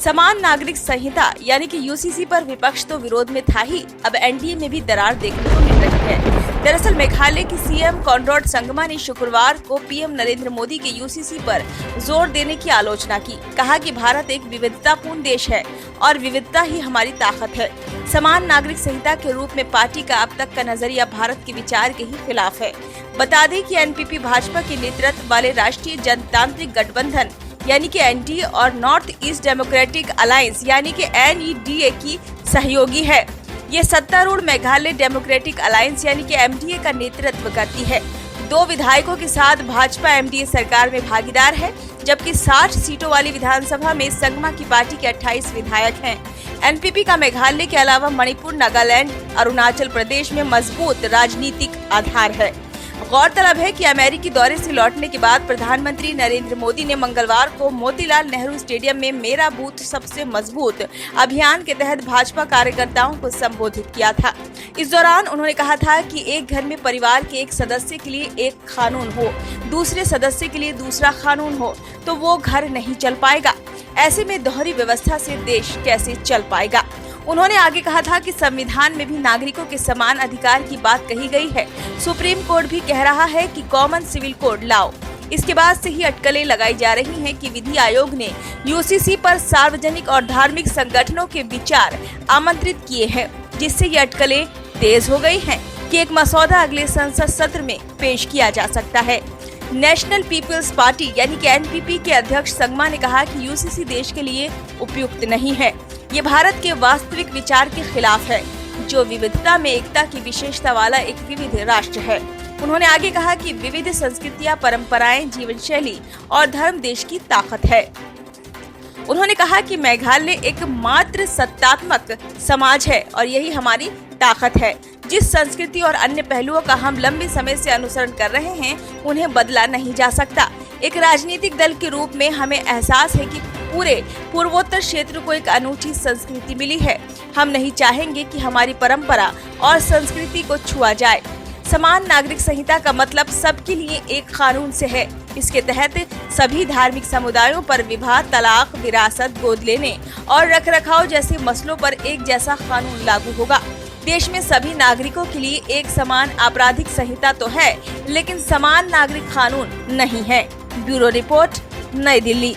समान नागरिक संहिता यानी कि यूसीसी पर विपक्ष तो विरोध में था ही, अब एनडीए में भी दरार देखने को मिल रही है। दरअसल मेघालय की सीएम कॉनराड संगमा ने शुक्रवार को पीएम नरेंद्र मोदी के यूसीसी पर जोर देने की आलोचना की। कहा कि भारत एक विविधतापूर्ण देश है और विविधता ही हमारी ताकत है। समान नागरिक संहिता के रूप में पार्टी का अब तक का नजरिया भारत के विचार के ही खिलाफ है। बता दें कि एनपीपी भाजपा के नेतृत्व वाले राष्ट्रीय जनतांत्रिक गठबंधन यानी कि एनडीए और नॉर्थ ईस्ट डेमोक्रेटिक अलायंस यानी कि एनईडीए की सहयोगी है। ये सत्तारूढ़ मेघालय डेमोक्रेटिक अलायंस यानी कि एमडीए का नेतृत्व करती है। 2 विधायकों के साथ भाजपा एमडीए सरकार में भागीदार है, जबकि 60 सीटों वाली विधानसभा में संगमा की पार्टी के 28 विधायक हैं। एनपीपी का मेघालय के अलावा मणिपुर, नागालैंड, अरुणाचल प्रदेश में मजबूत राजनीतिक आधार है। गौरतलब है कि अमेरिकी दौरे से लौटने के बाद प्रधानमंत्री नरेंद्र मोदी ने मंगलवार को मोतीलाल नेहरू स्टेडियम में मेरा बूथ सबसे मजबूत अभियान के तहत भाजपा कार्यकर्ताओं को संबोधित किया था। इस दौरान उन्होंने कहा था कि एक घर में परिवार के एक सदस्य के लिए एक कानून हो, दूसरे सदस्य के लिए दूसरा कानून हो तो वो घर नहीं चल पाएगा। ऐसे में दोहरी व्यवस्था से देश कैसे चल पाएगा। उन्होंने आगे कहा था कि संविधान में भी नागरिकों के समान अधिकार की बात कही गई है। सुप्रीम कोर्ट भी कह रहा है कि कॉमन सिविल कोड लाओ। इसके बाद से ही अटकलें लगाई जा रही हैं कि विधि आयोग ने यूसीसी पर सार्वजनिक और धार्मिक संगठनों के विचार आमंत्रित किए हैं, जिससे ये अटकलें तेज हो गई हैं कि एक मसौदा अगले संसद सत्र में पेश किया जा सकता है। नेशनल पीपल्स पार्टी यानी कि एनपीपी के अध्यक्ष संगमा ने कहा कि यूसीसी देश के लिए उपयुक्त नहीं है। ये भारत के वास्तविक विचार के खिलाफ है, जो विविधता में एकता की विशेषता वाला एक विविध राष्ट्र है। उन्होंने आगे कहा कि विविध संस्कृतियां, परंपराएं, जीवन शैली और धर्म देश की ताकत है। उन्होंने कहा कि मेघालय एक मात्र सत्तात्मक समाज है और यही हमारी ताकत है। जिस संस्कृति और अन्य पहलुओं का हम लंबे समय से अनुसरण कर रहे हैं, उन्हें बदला नहीं जा सकता। एक राजनीतिक दल के रूप में हमें एहसास है कि पूरे पूर्वोत्तर क्षेत्र को एक अनूठी संस्कृति मिली है। हम नहीं चाहेंगे कि हमारी परंपरा और संस्कृति को छुआ जाए। समान नागरिक संहिता का मतलब सबके लिए एक कानून से है। इसके तहत सभी धार्मिक समुदायों पर विवाह, तलाक, विरासत, गोद लेने और रखरखाव जैसे मसलों पर एक जैसा कानून लागू होगा। देश में सभी नागरिकों के लिए एक समान आपराधिक संहिता तो है, लेकिन समान नागरिक कानून नहीं है। ब्यूरो रिपोर्ट, नई दिल्ली।